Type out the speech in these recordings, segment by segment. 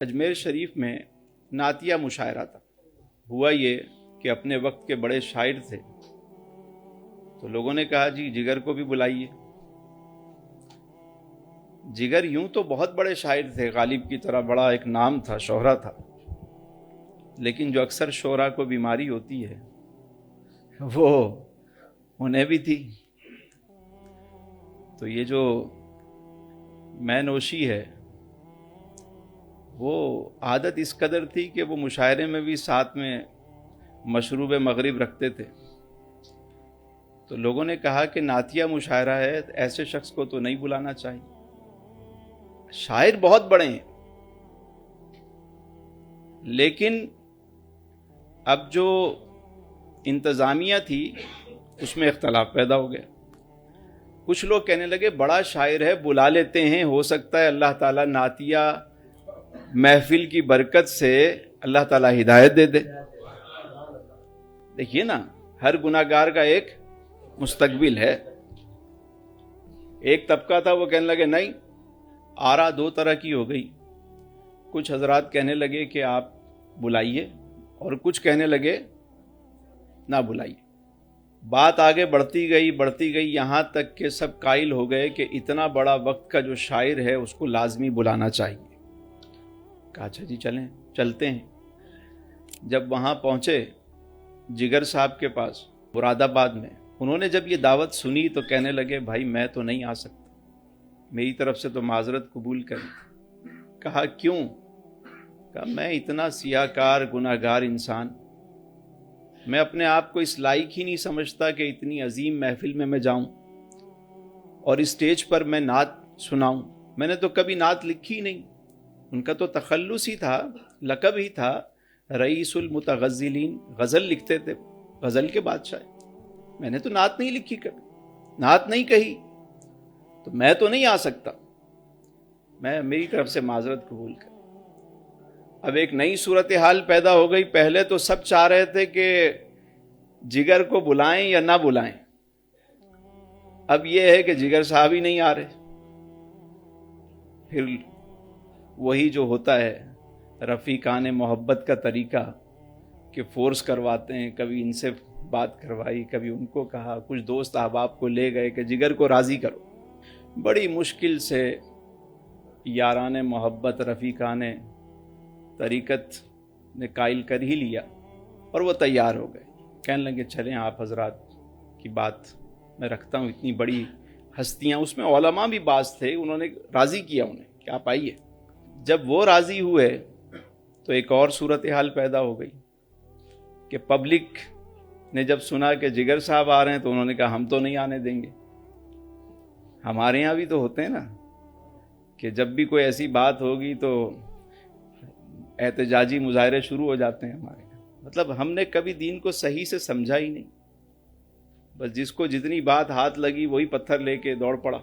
اجمیر شریف میں نعتیہ مشاعرہ تھا۔ ہوا یہ کہ اپنے وقت کے بڑے شاعر تھے، تو لوگوں نے کہا جی جگر کو بھی بلائیے۔ جگر یوں تو بہت بڑے شاعر تھے، غالب کی طرح بڑا ایک نام تھا، شہرہ تھا، لیکن جو اکثر شعراء کو بیماری ہوتی ہے وہ انہیں بھی تھی۔ تو یہ جو میں نوشی ہے وہ عادت اس قدر تھی کہ وہ مشاعرے میں بھی ساتھ میں مشروب مغرب رکھتے تھے۔ تو لوگوں نے کہا کہ نعتیہ مشاعرہ ہے، ایسے شخص کو تو نہیں بلانا چاہیے۔ شاعر بہت بڑے ہیں، لیکن اب جو انتظامیہ تھی اس میں اختلاف پیدا ہو گیا۔ کچھ لوگ کہنے لگے بڑا شاعر ہے، بلا لیتے ہیں، ہو سکتا ہے اللہ تعالیٰ نعتیہ محفل کی برکت سے اللہ تعالیٰ ہدایت دے دے۔ دیکھیے نا، ہر گناہ گار کا ایک مستقبل ہے۔ ایک طبقہ تھا وہ کہنے لگے نہیں، آرا دو طرح کی ہو گئی۔ کچھ حضرات کہنے لگے کہ آپ بلائیے، اور کچھ کہنے لگے نہ بلائیے۔ بات آگے بڑھتی گئی یہاں تک کہ سب قائل ہو گئے کہ اتنا بڑا وقت کا جو شاعر ہے اس کو لازمی بلانا چاہیے۔ کہا اچھا جی چلتے ہیں۔ جب وہاں پہنچے جگر صاحب کے پاس مراد آباد میں، انہوں نے جب یہ دعوت سنی تو کہنے لگے بھائی میں تو نہیں آ سکتا، میری طرف سے تو معذرت قبول کریں۔ کہا کیوں؟ کہا میں اتنا سیاہ کار گناہ گار انسان، میں اپنے آپ کو اس لائق ہی نہیں سمجھتا کہ اتنی عظیم محفل میں جاؤں اور اسٹیج پر میں نعت سناؤں۔ میں نے تو کبھی نعت لکھی ہی نہیں۔ ان کا تو تخلص ہی تھا، لقب ہی تھا رئیس المتغزلین، غزل لکھتے تھے، غزل کے بادشاہ۔ میں نے تو نعت نہیں لکھی، کبھی نعت نہیں کہی، تو میں تو نہیں آ سکتا، میری طرف سے معذرت قبول کر۔ اب ایک نئی صورتحال پیدا ہو گئی۔ پہلے تو سب چاہ رہے تھے کہ جگر کو بلائیں یا نہ بلائیں، اب یہ ہے کہ جگر صاحب ہی نہیں آ رہے۔ پھر وہی جو ہوتا ہے رفیقان محبت کا طریقہ کہ فورس کرواتے ہیں، کبھی ان سے بات کروائی، کبھی ان کو کہا، کچھ دوست احباب کو لے گئے کہ جگر کو راضی کرو۔ بڑی مشکل سے یاران محبت رفیقان طریقت نے قائل کر ہی لیا اور وہ تیار ہو گئے۔ کہنے لگے چلیں آپ حضرات کی بات میں رکھتا ہوں، اتنی بڑی ہستیاں، اس میں علماء بھی بعض تھے، انہوں نے راضی کیا انہیں کہ آپ آئیے۔ جب وہ راضی ہوئے تو ایک اور صورتحال پیدا ہو گئی کہ پبلک نے جب سنا کہ جگر صاحب آ رہے ہیں تو انہوں نے کہا ہم تو نہیں آنے دیں گے۔ ہمارے یہاں بھی تو ہوتے ہیں نا کہ جب بھی کوئی ایسی بات ہوگی تو احتجاجی مظاہرے شروع ہو جاتے ہیں ہمارے یہاں۔ مطلب ہم نے کبھی دین کو صحیح سے سمجھا ہی نہیں، بس جس کو جتنی بات ہاتھ لگی وہی پتھر لے کے دوڑ پڑا۔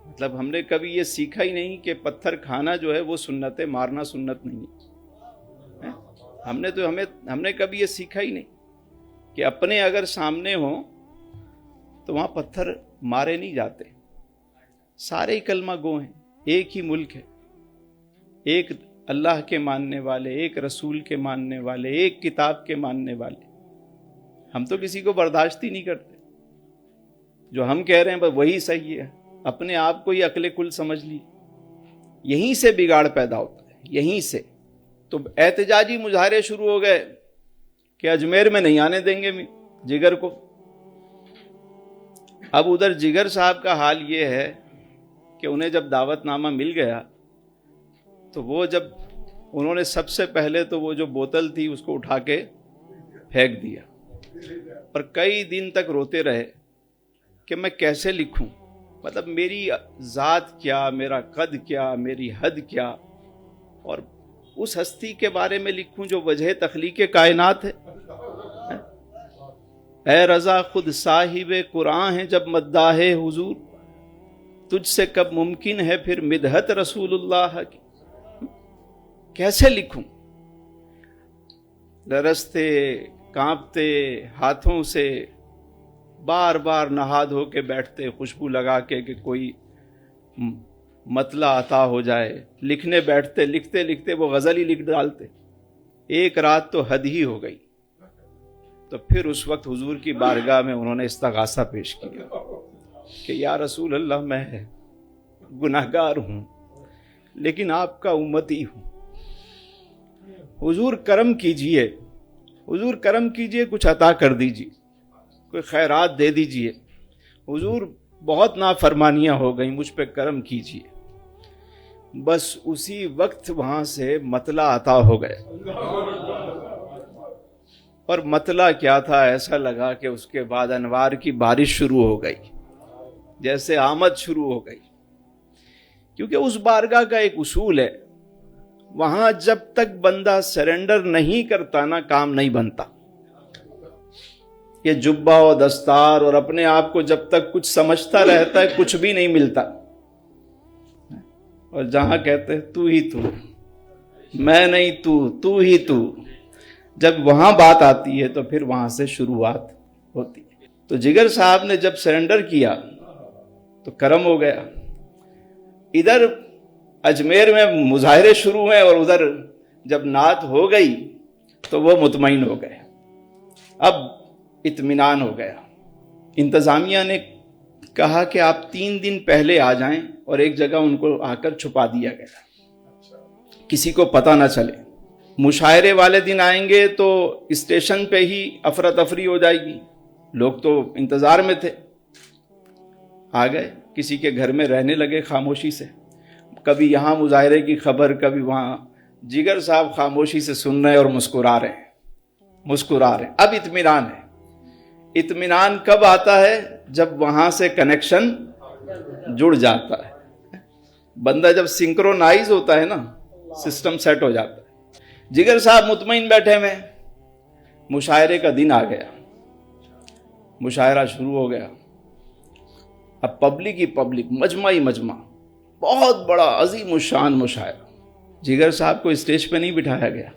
مطلب ہم نے کبھی یہ سیکھا ہی نہیں کہ پتھر کھانا جو ہے وہ سنت ہے، مارنا سنت نہیں ہے۔ ہم نے کبھی یہ سیکھا ہی نہیں کہ اپنے اگر سامنے ہوں تو وہاں پتھر مارے نہیں جاتے۔ سارے ہی کلمہ گو ہیں، ایک ہی ملک ہے، ایک اللہ کے ماننے والے، ایک رسول کے ماننے والے، ایک کتاب کے ماننے والے۔ ہم تو کسی کو برداشت ہی نہیں کرتے، جو ہم کہہ رہے ہیں بس وہی صحیح ہے، اپنے آپ کو ہی عقل کل سمجھ لی۔ یہیں سے بگاڑ پیدا ہوتا ہے، یہیں سے۔ تو احتجاجی مظاہرے شروع ہو گئے کہ اجمیر میں نہیں آنے دیں گے جگر کو۔ اب ادھر جگر صاحب کا حال یہ ہے کہ انہیں جب دعوت نامہ مل گیا تو وہ جب انہوں نے سب سے پہلے تو وہ جو بوتل تھی اس کو اٹھا کے پھینک دیا، اور کئی دن تک روتے رہے کہ میں کیسے لکھوں، مطلب میری ذات کیا، میرا قد کیا، میری حد کیا، اور اس ہستی کے بارے میں لکھوں جو وجہ تخلیق کائنات ہے۔ اے رضا خود صاحب قرآن ہے جب مداح حضور، تجھ سے کب ممکن ہے پھر مدحت رسول اللہ کی۔ کیسے لکھوں؟ لرزتے کانپتے ہاتھوں سے بار بار نہا دھو کے بیٹھتے، خوشبو لگا کے کہ کوئی مطلع عطا ہو جائے، لکھنے بیٹھتے، لکھتے لکھتے وہ غزل ہی لکھ ڈالتے۔ ایک رات تو حد ہی ہو گئی، تو پھر اس وقت حضور کی بارگاہ میں انہوں نے استغاثہ پیش کیا کہ یا رسول اللہ، میں گناہگار ہوں لیکن آپ کا امتی ہوں، حضور کرم کیجئے، حضور کرم کیجئے، کچھ عطا کر دیجئے، کوئی خیرات دے دیجئے، حضور بہت نافرمانیاں ہو گئیں، مجھ پہ کرم کیجئے۔ بس اسی وقت وہاں سے مطلع عطا ہو گیا، اور مطلع کیا تھا، ایسا لگا کہ اس کے بعد انوار کی بارش شروع ہو گئی، جیسے آمد شروع ہو گئی۔ کیونکہ اس بارگاہ کا ایک اصول ہے، وہاں جب تک بندہ سرنڈر نہیں کرتا نا، کام نہیں بنتا۔ یہ جبہ و دستار اور اپنے آپ کو جب تک کچھ سمجھتا رہتا ہے، کچھ بھی نہیں ملتا۔ اور جہاں کہتے ہیں تو ہی تو، میں نہیں تو ہی تو، جب وہاں بات آتی ہے تو پھر وہاں سے شروعات ہوتی ہے۔ تو جگر صاحب نے جب سرنڈر کیا تو کرم ہو گیا۔ ادھر اجمیر میں مظاہرے شروع ہوئے اور ادھر جب نعت ہو گئی تو وہ مطمئن ہو گئے، اب اطمینان ہو گیا۔ انتظامیہ نے کہا کہ آپ 3 دن پہلے آ جائیں، اور ایک جگہ ان کو آ کر چھپا دیا گیا، کسی کو پتہ نہ چلے۔ مشاعرے والے دن آئیں گے تو اسٹیشن پہ ہی افراتفری ہو جائے گی، لوگ تو انتظار میں تھے۔ آ گئے، کسی کے گھر میں رہنے لگے خاموشی سے، کبھی یہاں مظاہرے کی خبر، کبھی وہاں۔ جگر صاحب خاموشی سے سن رہے اور مسکرا رہے ہیں۔ اب اطمینان ہے۔ اطمینان کب آتا ہے؟ جب وہاں سے کنیکشن جڑ جاتا ہے، بندہ جب سنکرونائز ہوتا ہے نا، سسٹم سیٹ ہو جاتا ہے۔ جگر صاحب مطمئن بیٹھے میں، مشاعرے کا دن آ گیا، مشاعرہ شروع ہو گیا۔ اب پبلک ہی پبلک، مجمع ہی مجمع، بہت بڑا عظیم الشان مشاعرہ۔ جگر صاحب کو اسٹیج پہ نہیں بٹھایا گیا،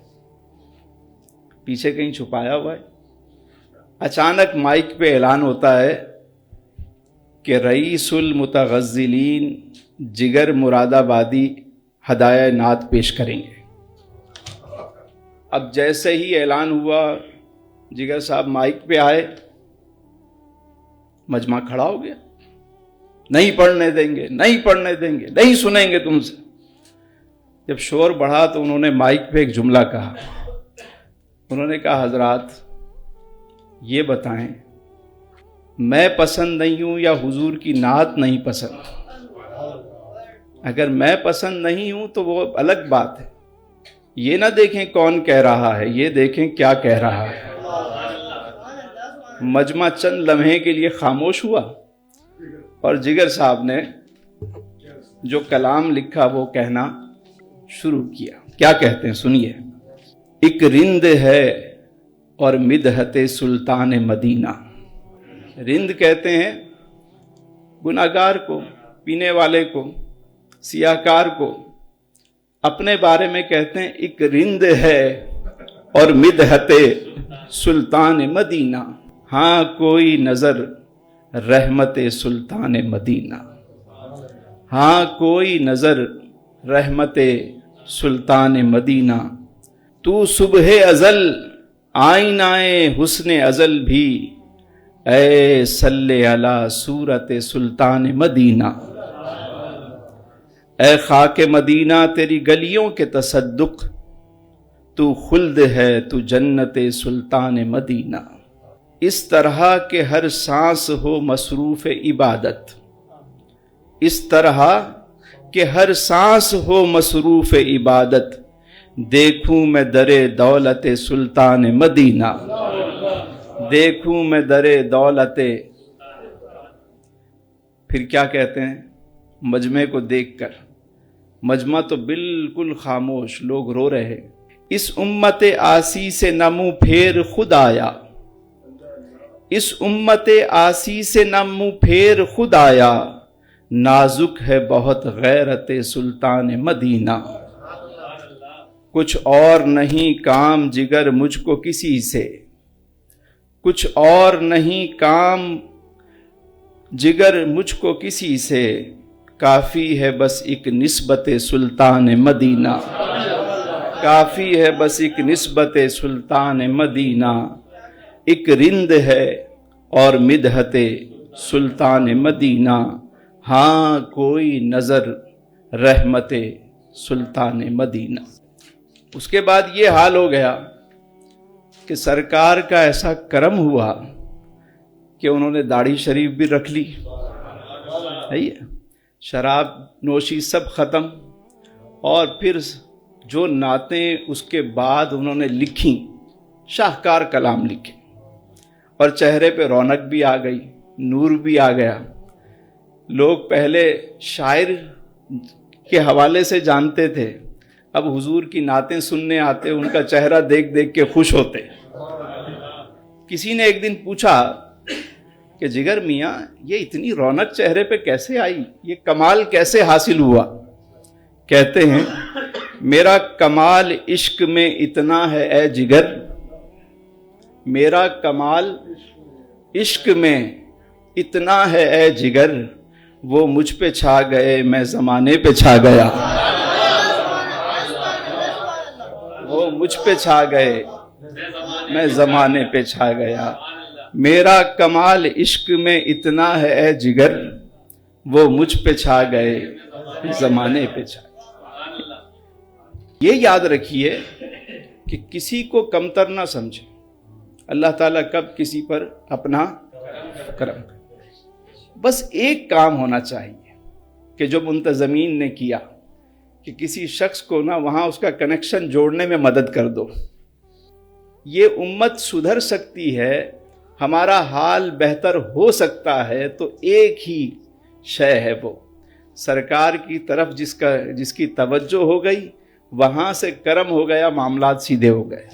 پیچھے کہیں چھپایا ہوا ہے۔ اچانک مائک پہ اعلان ہوتا ہے کہ رئیس المتغزلین جگر مراد آبادی ہدایہ نعت پیش کریں گے۔ اب جیسے ہی اعلان ہوا، جگر صاحب مائک پہ آئے، مجمع کھڑا ہو گیا، نہیں پڑھنے دیں گے، نہیں پڑھنے دیں گے، نہیں سنیں گے تم سے۔ جب شور بڑھا تو انہوں نے مائک پہ ایک جملہ کہا، انہوں نے کہا حضرات یہ بتائیں میں پسند نہیں ہوں یا حضور کی نعت نہیں پسند؟ اگر میں پسند نہیں ہوں تو وہ الگ بات ہے، یہ نہ دیکھیں کون کہہ رہا ہے، یہ دیکھیں کیا کہہ رہا ہے۔ مجمع چند لمحے کے لیے خاموش ہوا، اور جگر صاحب نے جو کلام لکھا وہ کہنا شروع کیا۔ کیا کہتے ہیں سنیے۔ ایک رند ہے اور مدحت سلطان مدینہ۔ رند کہتے ہیں گناہگار کو، پینے والے کو، سیاہکار کو، اپنے بارے میں کہتے ہیں ایک رند ہے اور مدحت سلطان مدینہ، ہاں کوئی نظر رحمت سلطان مدینہ، ہاں کوئی نظر رحمت سلطان مدینہ۔ تو صبح ازل آئینہ حسن ازل بھی، اے صلی علی صورت سلطان مدینہ۔ اے خاک مدینہ تیری گلیوں کے تصدق، تو خلد ہے تو جنت سلطان مدینہ۔ اس طرح کہ ہر سانس ہو مصروف عبادت، اس طرح کہ ہر سانس ہو مصروف عبادت، دیکھوں میں در دولت سلطان مدینہ، دیکھوں میں در دولت۔ پھر کیا کہتے ہیں مجمع کو دیکھ کر؟ مجمع تو بالکل خاموش، لوگ رو رہے ہیں۔ اس امت آسی سے نہ منہ پھیر خود آیا، اس امت آسی سے نہ منہ پھیر خود آیا، نازک ہے بہت غیرت سلطان مدینہ۔ کچھ اور نہیں کام جگر مجھ کو کسی سے، کچھ اور نہیں کام جگر مجھ کو کسی سے، کافی ہے بس ایک نسبت سلطان مدینہ، کافی ہے بس ایک نسبت سلطان مدینہ، ایک رند ہے اور مدحت سلطان مدینہ، ہاں کوئی نظر رحمت سلطان مدینہ۔ اس کے بعد یہ حال ہو گیا کہ سرکار کا ایسا کرم ہوا کہ انہوں نے داڑھی شریف بھی رکھ لی، شراب نوشی سب ختم، اور پھر جو نعتیں اس کے بعد انہوں نے لکھی، شاہکار کلام لکھے، اور چہرے پہ رونق بھی آ گئی، نور بھی آ گیا۔ لوگ پہلے شاعر کے حوالے سے جانتے تھے، اب حضور کی نعتیں سننے آتے، ان کا چہرہ دیکھ دیکھ کے خوش ہوتے۔ کسی نے ایک دن پوچھا کہ جگر میاں یہ اتنی رونق چہرے پہ کیسے آئی، یہ کمال کیسے حاصل ہوا؟ کہتے ہیں میرا کمال عشق میں اتنا ہے اے جگر، میرا کمال عشق میں اتنا ہے اے جگر، وہ مجھ پہ چھا گئے میں زمانے پہ چھا گیا، وہ مجھ پہ چھا گئے میں زمانے پہ چھا گیا، میرا کمال عشق میں اتنا ہے اے جگر، وہ مجھ پہ چھا گئے زمانے پہ چھا گئے۔ یہ یاد رکھیے کہ کسی کو کمتر نہ سمجھے، اللہ تعالیٰ کب کسی پر اپنا کرم کرے۔ بس ایک کام ہونا چاہیے کہ جو منتظمین نے کیا کہ کسی شخص کو نہ وہاں اس کا کنیکشن جوڑنے میں مدد کر دو۔ یہ امت سدھر سکتی ہے، ہمارا حال بہتر ہو سکتا ہے تو ایک ہی شے ہے، وہ سرکار کی طرف جس کی توجہ ہو گئی، وہاں سے کرم ہو گیا، معاملات سیدھے ہو گئے۔